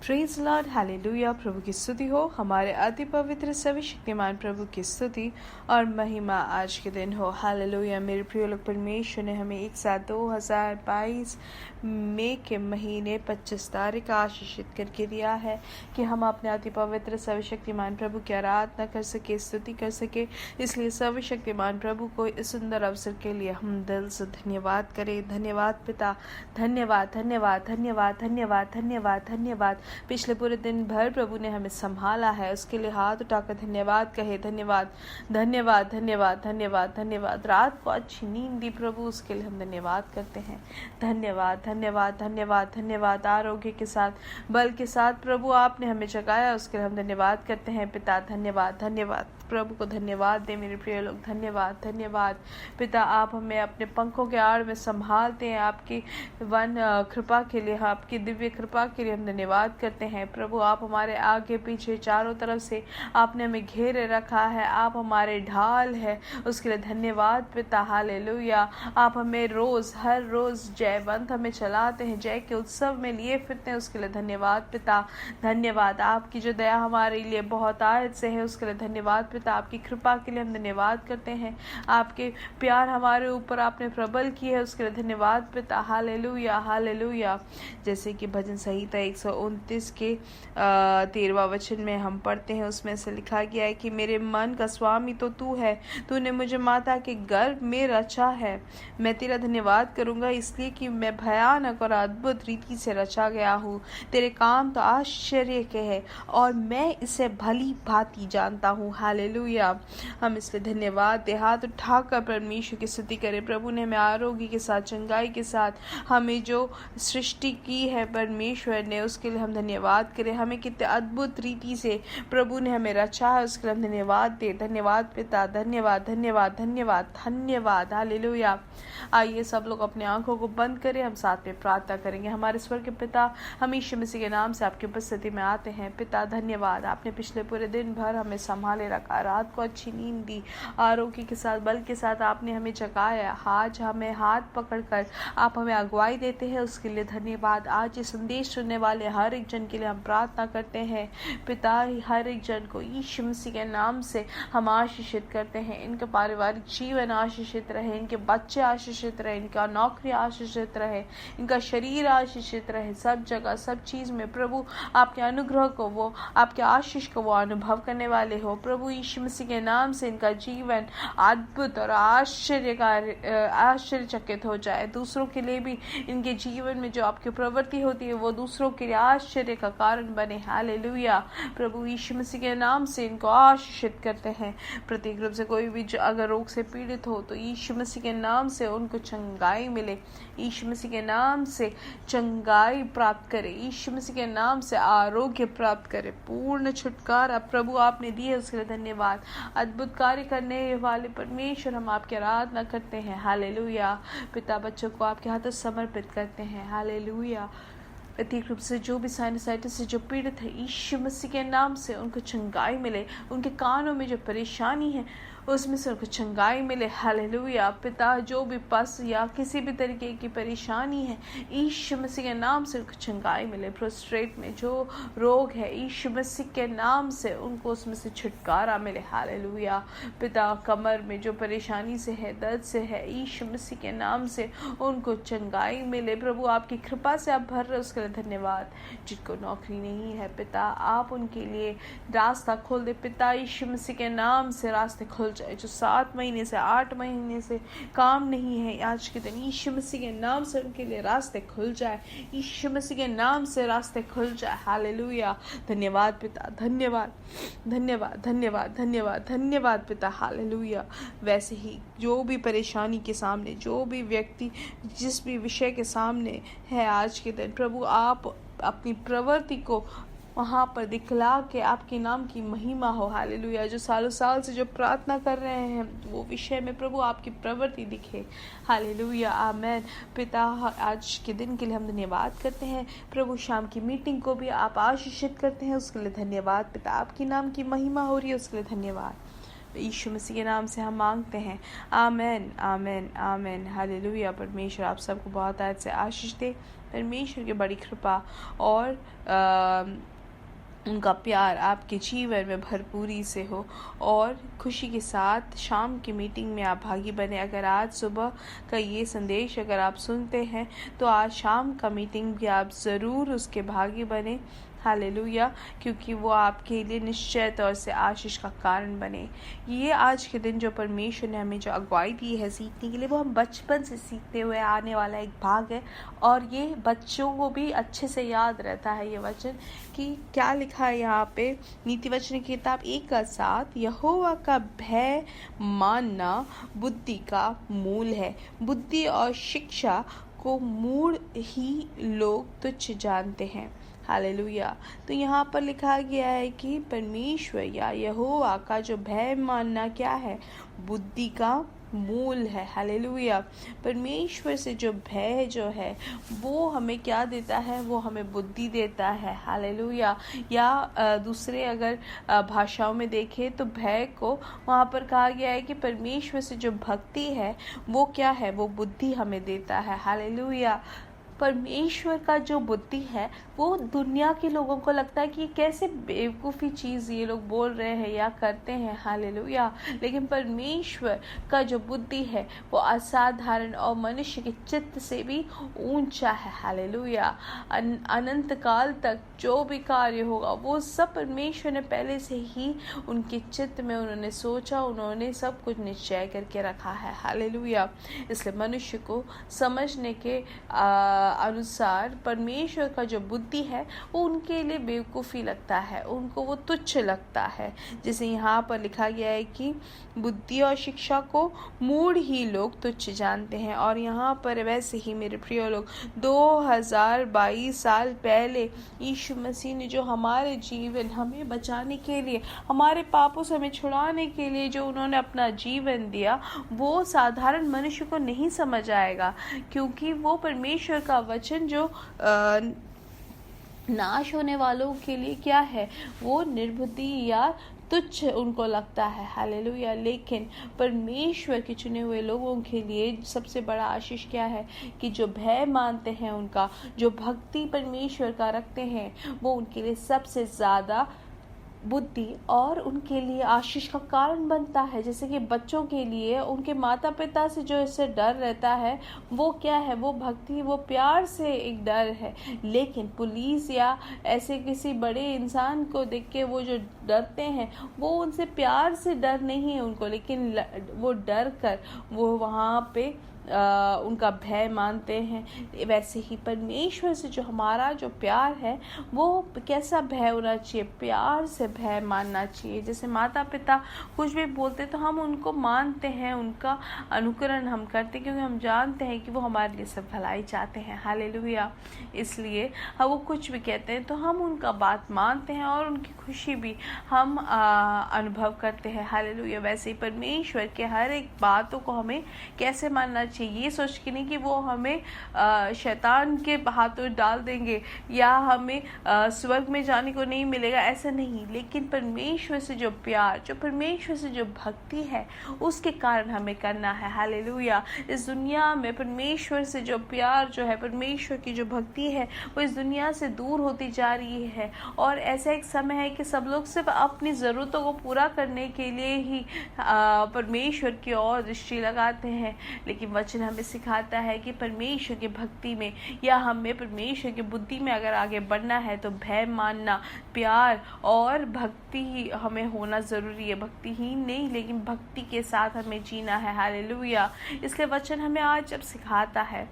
Praise Lord, hallelujah. प्रभु की स्तुति हो। हमारे अति पवित्र सर्वशक्तिमान प्रभु की स्तुति और महिमा आज के दिन हो। हालेलुया। मेरे प्रिय लोग, परमेश्वर ने हमें एक साथ 2022 मई के महीने 25 तारीख का आशीषित करके दिया है कि हम अपने अति पवित्र सर्वशक्तिमान प्रभु की आराधना कर सके, स्तुति कर सके। इसलिए सर्वशक्तिमान प्रभु को इस सुंदर अवसर के लिए हम दिल से धन्यवाद करें। धन्यवाद पिता, धन्यवाद धन्यवाद धन्यवाद धन्यवाद धन्यवाद धन्यवाद। पिछले पूरे दिन भर प्रभु ने हमें संभाला है, उसके लिए हाथ उठाकर धन्यवाद कहे। धन्यवाद धन्यवाद धन्यवाद धन्यवाद धन्यवाद। रात को अच्छी नींद दी प्रभु, उसके लिए हम धन्यवाद करते हैं। धन्यवाद धन्यवाद धन्यवाद धन्यवाद। आरोग्य के साथ, बल के साथ प्रभु आपने हमें जगाया, उसके लिए हम धन्यवाद करते हैं पिता। धन्यवाद धन्यवाद। प्रभु को धन्यवाद दे मेरे प्रिय लोग। धन्यवाद धन्यवाद पिता। आप हमें अपने पंखों के आड़ में संभालते हैं। आपकी कृपा के लिए, आपकी दिव्य कृपा के लिए हम धन्यवाद करते हैं प्रभु। आप हमारे आगे पीछे चारों तरफ से आपने हमें घेरे रखा है। आप हमारे ढाल है, उसके लिए धन्यवाद पिता। हालेलुया। आप हमें रोज, हर रोज जयवंत हमें चलाते हैं, जय के उत्सव में लिए फिरते हैं, उसके लिए धन्यवाद पिता। धन्यवाद। आपकी जो दया हमारे लिए बहुत आयत से है, उसके लिए धन्यवाद पिता। आपकी कृपा के लिए हम धन्यवाद करते हैं। आपके प्यार हमारे ऊपर आपने प्रबल की है, उसके लिए धन्यवाद पिता। Hallelujah hallelujah. जैसे कि भजन संहिता 129 के 13वां वचन में हम पढ़ते हैं, उसमें से लिखा गया है कि मेरे मन का स्वामी तो तू है, तूने मुझे माता के गर्भ में रचा है। मैं तेरा धन्यवाद करूंगा, इसलिए कि मैं भयानक और अद्भुत रीति से रचा गया हूँ। तेरे काम तो आश्चर्य के हैं और मैं इसे भली भांति जानता हूँ। हालेलुया। हम इसलिए धन्यवाद दे, हाथ उठाकर परमेश्वर की स्तुति करें। प्रभु ने हमें आरोग्य के साथ, चंगाई के साथ हमें जो सृष्टि की है परमेश्वर ने, उसके लिए हम धन्यवाद करें। हमें कितने अद्भुत रीति से प्रभु ने हमें रचा है, उसके लिए हम धन्यवाद दे। धन्यवाद पिता। धन्यवाद धन्यवाद धन्यवाद धन्यवाद। हालेलुया। आइए सब लोग अपने आंखों को बंद करें, हम साथ में प्रार्थना करेंगे। हमारे स्वर्ग के पिता, हम यीशु मसीह के नाम से आपकी उपस्थिति में आते हैं। पिता धन्यवाद, आपने पिछले पूरे दिन भर हमें संभाले रखा, रात को अच्छी नींद दी, आरोग्य के साथ, बल के साथ आपने हमें जगाया। आज हमें हाथ पकड़कर आप हमें अगुवाई देते हैं, उसके लिए धन्यवाद। आज ये संदेश सुनने वाले हर एक जन के लिए हम प्रार्थना करते हैं पिता। हर एक जन को यीशु मसीह के नाम से हम आशीषित करते हैं। इनका पारिवारिक जीवन आशीषित रहे, इनके बच्चे आशीषित रहे, इनका नौकरी आशीषित रहे, इनका शरीर आशीषित रहे। सब जगह, सब चीज में प्रभु आपके अनुग्रह को, वो आपके आशीष को वो अनुभव करने वाले हो। प्रभु यीशु मसीह के नाम से इनका जीवन अद्भुत और आश्चर्यचकित हो जाए। दूसरों के लिए भी इनके जीवन में जो आपकी प्रवृत्ति होती है, वो दूसरों के लिए आश्चर्य का कारण बने। हालेलुया। प्रभु यीशु मसीह के नाम से इनको आशीषित करते हैं। प्रत्येक रूप से कोई भी अगर रोग से पीड़ित हो, तो यीशु मसीह के नाम से उनको चंगाई मिले। यीशु मसीह के नाम से चंगाई प्राप्त करे। यीशु मसीह के नाम से आरोग्य प्राप्त करे, पूर्ण छुटकारा प्रभु आपने दी है, उसके लिए धन्यवाद। अद्भुत कार्य करने वाले परमेश्वर, हम आपकी आराधना करते हैं। हालेलुया। पिता, बच्चों को आपके हाथों समर्पित करते हैं। हालेलुया। प्रत्येक रूप से जो भी साइनसाइटिस से जो पीड़ित है, यीशु मसीह के नाम से उनको चंगाई मिले। उनके कानों में जो परेशानी है, उसमें से उनको चंगाई मिले। हालेलुया। पिता, जो भी पस या किसी भी तरीके की परेशानी है, यीशु मसीह के नाम से उनको चंगाई मिले। प्रोस्ट्रेट में जो रोग है, यीशु मसीह के नाम से उनको उसमें से छुटकारा मिले। हालेलुया। पिता, कमर में जो परेशानी से है, दर्द से है, यीशु मसीह के नाम से उनको चंगाई मिले। प्रभु आपकी कृपा से आप भर रहे, उसके लिए धन्यवाद। जिनको नौकरी नहीं है पिता, आप उनके लिए रास्ता खोल दे पिता। यीशु मसीह के नाम से रास्ते खुल जाए। जो 7 महीने से, 8 महीने से काम नहीं है, आज के दिन यीशु मसीह के नाम से उनके लिए रास्ते खुल जाए। यीशु मसीह के नाम से रास्ते खुल जाए। हालेलुया। धन्यवाद पिता। धन्यवाद धन्यवाद धन्यवाद धन्यवाद धन्यवाद पिता। हालेलुया। वैसे ही जो भी परेशानी के सामने, जो भी व्यक्ति जिस भी विषय के सामने है आज के दिन, प्रभु आप अपनी प्रवृत्ति को वहाँ पर दिखला के आपके नाम की महिमा हो। हालेलुया। जो सालों साल से जो प्रार्थना कर रहे हैं, वो विषय में प्रभु आपकी प्रवृत्ति दिखे। हालेलुया। आमेन। पिता, आज के दिन के लिए हम धन्यवाद करते हैं। प्रभु शाम की मीटिंग को भी आप आशीषित करते हैं, उसके लिए धन्यवाद पिता। आपके नाम की महिमा हो रही है, उसके लिए धन्यवाद यीशु मसीह के नाम से हम मांगते हैं, आमेन आमेन आमेन। हालेलुया। परमेश्वर आप सबको बहुत आज से आशीष दे। परमेश्वर की बड़ी कृपा और उनका प्यार आपके जीवन में भरपूरी से हो और खुशी के साथ शाम की मीटिंग में आप भागी बने। अगर आज सुबह का ये संदेश अगर आप सुनते हैं तो आज शाम का मीटिंग भी आप ज़रूर उसके भागी बने। हालेलुया। क्योंकि वो आपके लिए निश्चय तौर से आशीष का कारण बने। ये आज के दिन जो परमेश्वर ने हमें जो अगुवाई दी है सीखने के लिए, वो हम बचपन से सीखते हुए आने वाला एक भाग है और ये बच्चों को भी अच्छे से याद रहता है ये वचन कि क्या लिखा है यहाँ पे। नीति वचन की किताब 1:7, यहोवा का भय मानना बुद्धि का मूल है, बुद्धि और शिक्षा को मूढ़ ही लोग तुच्छ जानते हैं। हालेलुया। तो यहाँ पर लिखा गया है कि परमेश्वर या यहोवा का जो भय मानना क्या है, बुद्धि का मूल है। हालेलुया। परमेश्वर से जो भय जो है वो हमें क्या देता है, वो हमें बुद्धि देता है। हालेलुया। या दूसरे अगर भाषाओं में देखें तो भय को वहाँ पर कहा गया है कि परमेश्वर से जो भक्ति है वो क्या है, वो बुद्धि हमें देता है। हालेलुया। परमेश्वर का जो बुद्धि है वो दुनिया के लोगों को लगता है कि कैसे बेवकूफ़ी चीज़ ये लोग बोल रहे हैं या करते हैं। हालेलुया। लेकिन परमेश्वर का जो बुद्धि है वो असाधारण और मनुष्य के चित्त से भी ऊंचा है। हालेलुया। अनंत काल तक जो भी कार्य होगा वो सब परमेश्वर ने पहले से ही उनके चित्त में उन्होंने सोचा, उन्होंने सब कुछ निश्चय करके रखा है। हालेलुया। इसलिए मनुष्य को समझने के अनुसार परमेश्वर का जो बुद्धि है वो उनके लिए बेवकूफ़ी लगता है, उनको वो तुच्छ लगता है। जैसे यहाँ पर लिखा गया है कि बुद्धि और शिक्षा को मूढ़ ही लोग तुच्छ जानते हैं। और यहाँ पर वैसे ही मेरे प्रिय लोग 2022 साल पहले यीशु मसीह ने जो हमारे जीवन हमें बचाने के लिए, हमारे पापों से हमें छुड़ाने के लिए जो उन्होंने अपना जीवन दिया, वो साधारण मनुष्य को नहीं समझ आएगा। क्योंकि वो परमेश्वर का वचन जो नाश होने वालों के लिए क्या है, वो निर्बुद्धि या तुच्छ उनको लगता है। हालेलुया। लेकिन परमेश्वर के चुने हुए लोगों के लिए सबसे बड़ा आशीष क्या है कि जो भय मानते हैं, उनका जो भक्ति परमेश्वर का रखते हैं, वो उनके लिए सबसे ज़्यादा बुद्धि और उनके लिए आशीष का कारण बनता है। जैसे कि बच्चों के लिए उनके माता पिता से जो इससे डर रहता है वो क्या है, वो भक्ति, वो प्यार से एक डर है। लेकिन पुलिस या ऐसे किसी बड़े इंसान को देख के वो जो डरते हैं वो उनसे प्यार से डर नहीं है उनको, लेकिन वो डर कर वो वहाँ पे उनका भय मानते हैं। वैसे ही परमेश्वर से जो हमारा जो प्यार है वो कैसा भय होना चाहिए, प्यार से भय मानना चाहिए। जैसे माता पिता कुछ भी बोलते तो हम उनको मानते हैं, उनका अनुकरण हम करते क्योंकि हम जानते हैं कि वो हमारे लिए सब भलाई चाहते हैं। हालेलुया। इसलिए वो कुछ भी कहते हैं तो हम उनका बात मानते हैं और उनकी खुशी भी हम अनुभव करते हैं। हालेलुया। वैसे ही परमेश्वर के हर एक बातों को हमें कैसे मानना चाहिए, ये सोच के नहीं कि वो हमें शैतान के हाथों डाल देंगे या हमें स्वर्ग में जाने को नहीं मिलेगा, ऐसा नहीं। लेकिन परमेश्वर से जो प्यार, जो परमेश्वर से जो भक्ति है उसके कारण हमें करना है। हालेलुया। इस दुनिया में परमेश्वर से जो प्यार जो है, परमेश्वर की जो भक्ति है वो इस दुनिया से दूर होती जा रही है और ऐसा एक समय है कि सब लोग सिर्फ अपनी ज़रूरतों को पूरा करने के लिए ही परमेश्वर की ओर दृष्टि लगाते हैं। लेकिन वचन हमें सिखाता है कि परमेश्वर की भक्ति में या हमें परमेश्वर की बुद्धि में अगर आगे बढ़ना है तो भय मानना, प्यार और भक्ति हमें होना ज़रूरी है। भक्ति ही नहीं लेकिन भक्ति के साथ हमें जीना है। हालेलुया। इसलिए वचन हमें आज जब सिखाता है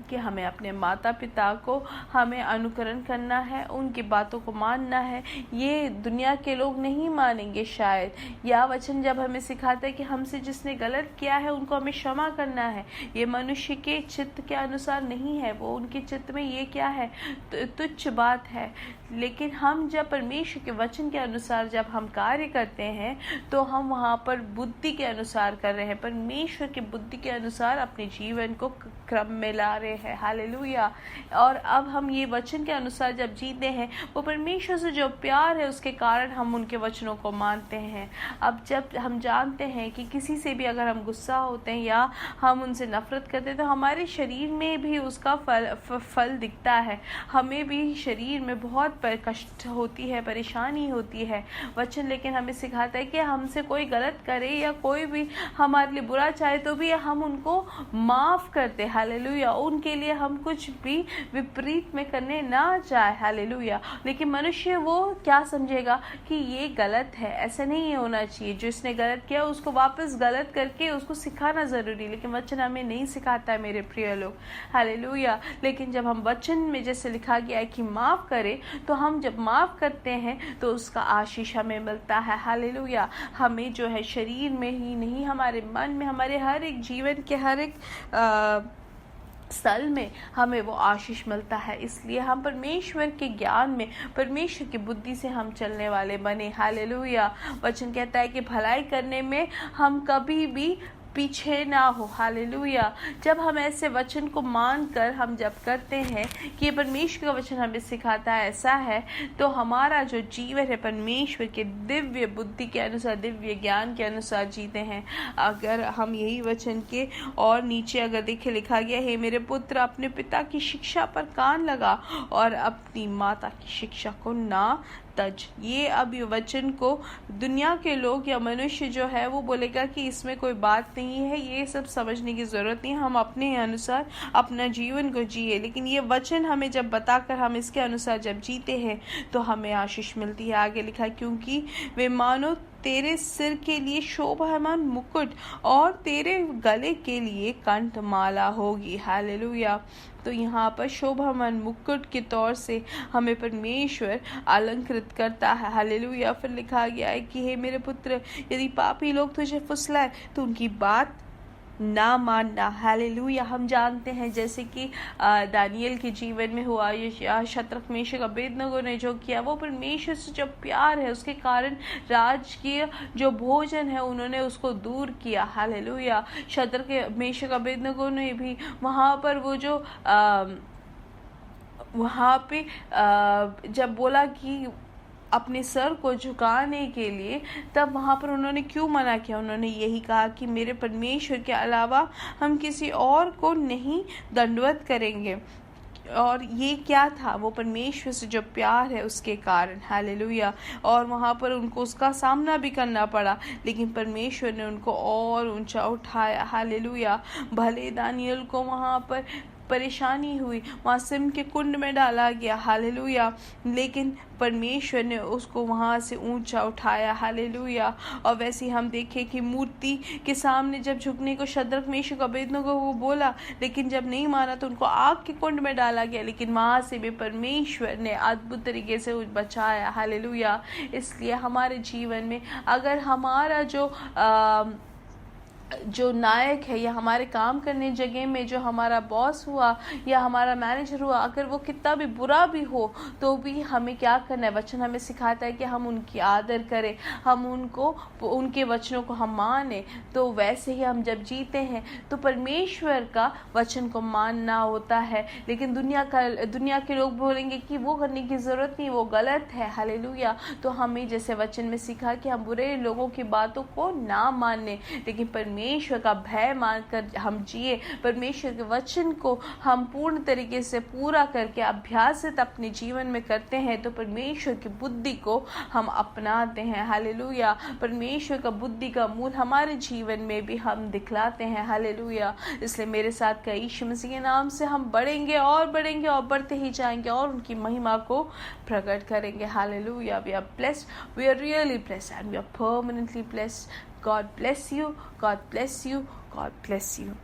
कि हमें अपने माता पिता को हमें अनुकरण करना है, उनकी बातों को मानना है, ये दुनिया के लोग नहीं मानेंगे शायद। या वचन जब हमें सिखाता है कि हमसे जिसने गलत किया है उनको हमें क्षमा करना है, ये मनुष्य के चित्त के अनुसार नहीं है, वो उनके चित्त में ये क्या है, तुच्छ बात है। लेकिन हम जब परमेश्वर के वचन के अनुसार जब हम कार्य करते हैं तो हम वहाँ पर बुद्धि के अनुसार कर रहे हैं, परमेश्वर की बुद्धि के अनुसार अपने जीवन को क्रम में ला रहे गए हैं। हालेलुया। और अब हम ये वचन के अनुसार जब जीते हैं, वो परमेश्वर से जो प्यार है उसके कारण हम उनके वचनों को मानते हैं। अब जब हम जानते हैं कि किसी से भी अगर हम गुस्सा होते हैं या हम उनसे नफरत करते हैं, तो हमारे शरीर में भी उसका फल दिखता है। हमें भी शरीर में बहुत कष्ट होती है, परेशानी होती है। वचन लेकिन हमें सिखाता है कि हमसे कोई गलत करे या कोई भी हमारे लिए बुरा चाहे तो भी हम उनको माफ़ करते। हालेलुया। उनके लिए हम कुछ भी विपरीत में करने ना चाहे। हालेलुया। लेकिन मनुष्य वो क्या समझेगा कि ये गलत है, ऐसा नहीं होना चाहिए। जो इसने गलत किया उसको वापस गलत करके उसको सिखाना ज़रूरी, लेकिन वचन हमें नहीं सिखाता है मेरे प्रिय लोग। हालेलुया। लेकिन जब हम वचन में जैसे लिखा गया है कि माफ़ करें, तो हम जब माफ़ करते हैं तो उसका आशीष हमें मिलता है। हालेलुया। हमें जो है शरीर में ही नहीं, हमारे मन में, हमारे हर एक जीवन के हर एक स्थल में हमें वो आशीष मिलता है। इसलिए हम परमेश्वर के ज्ञान में, परमेश्वर की बुद्धि से हम चलने वाले बने। हालेलुया। वचन कहता है कि भलाई करने में हम कभी भी पीछे ना हो। हालेलुया। जब हम ऐसे वचन को मानकर हम जब करते हैं कि ये परमेश्वर का वचन हमें सिखाता है ऐसा है, तो हमारा जो जीवन है परमेश्वर के दिव्य बुद्धि के अनुसार, दिव्य ज्ञान के अनुसार जीते हैं। अगर हम यही वचन के और नीचे अगर देखे लिखा गया है, मेरे पुत्र अपने पिता की शिक्षा पर कान लगा और अपनी माता की शिक्षा को ना तज। ये अब ये वचन को दुनिया के लोग या मनुष्य जो है वो बोलेगा कि इसमें कोई बात नहीं है, ये सब समझने की ज़रूरत नहीं, हम अपने अनुसार अपना जीवन को जिए। लेकिन ये वचन हमें जब बताकर हम इसके अनुसार जब जीते हैं तो हमें आशीष मिलती है। आगे लिखा, क्योंकि वे मानो तेरे सिर के लिए शोभायमान मुकुट और तेरे गले के लिए कंठमाला होगी। हालेलुया। तो यहाँ पर शोभामान मुकुट के तौर से हमें परमेश्वर अलंकृत करता है। हालेलुया। फिर लिखा गया है कि हे मेरे पुत्र, यदि पापी लोग तुझे फुसलाए तो उनकी बात ना मानना। हालेलुया। हम जानते हैं जैसे कि दानियल के जीवन में हुआ, या शद्रक मेशक अबेदनगो ने जो किया, वो परमेश्वर से जो प्यार है उसके कारण राजकीय जो भोजन है उन्होंने उसको दूर किया। हालेलुया। शद्रक मेशक अबेदनगो ने भी वहाँ पर वो जो वहाँ पे जब बोला कि अपने सर को झुकाने के लिए, तब वहाँ पर उन्होंने क्यों मना किया? उन्होंने यही कहा कि मेरे परमेश्वर के अलावा हम किसी और को नहीं दंडवत करेंगे। और ये क्या था? वो परमेश्वर से जो प्यार है उसके कारण। हालेलुया। और वहाँ पर उनको उसका सामना भी करना पड़ा, लेकिन परमेश्वर ने उनको और ऊंचा उठाया। हालेलुया। भले दानियल को वहाँ पर परेशानी हुई, वहाँ सिम के कुंड में डाला गया। हालेलुया। लेकिन परमेश्वर ने उसको वहाँ से ऊंचा उठाया। हालेलुया। और वैसे हम देखें कि मूर्ति के सामने जब झुकने को शद्रक मेशक अबेदनगो को बोला, लेकिन जब नहीं माना तो उनको आग के कुंड में डाला गया, लेकिन वहाँ से भी परमेश्वर ने अद्भुत तरीके से बचाया। हालेलुया। इसलिए हमारे जीवन में अगर हमारा जो नायक है या हमारे काम करने जगह में जो हमारा बॉस हुआ या हमारा मैनेजर हुआ, अगर वो कितना भी बुरा भी हो तो भी हमें क्या करना है? वचन हमें सिखाता है कि हम उनकी आदर करें, हम उनके वचनों को हम माने। तो वैसे ही हम जब जीते हैं तो परमेश्वर का वचन को मानना होता है। लेकिन दुनिया के लोग बोलेंगे कि वो करने की ज़रूरत नहीं, वो गलत है। हालेलुया। तो हमें जैसे वचन में सीखा कि हम बुरे लोगों की बातों को ना माने, लेकिन परमेश्वर का भय मानकर हम जिए, परमेश्वर के वचन को हम पूर्ण तरीके से पूरा करके अभ्यासित अपने जीवन में करते हैं, तो परमेश्वर की बुद्धि को हम अपनाते हैं। हालेलुया। परमेश्वर का बुद्धि का मूल हमारे जीवन में भी हम दिखलाते हैं। हालेलुया। इसलिए मेरे साथ कई यीशु मसीह के नाम से हम बढ़ेंगे और बढ़ते ही जाएंगे और उनकी महिमा को प्रकट करेंगे। Hallelujah. We are blessed, we are really blessed and we are permanently blessed. God bless you. God bless you. God bless you.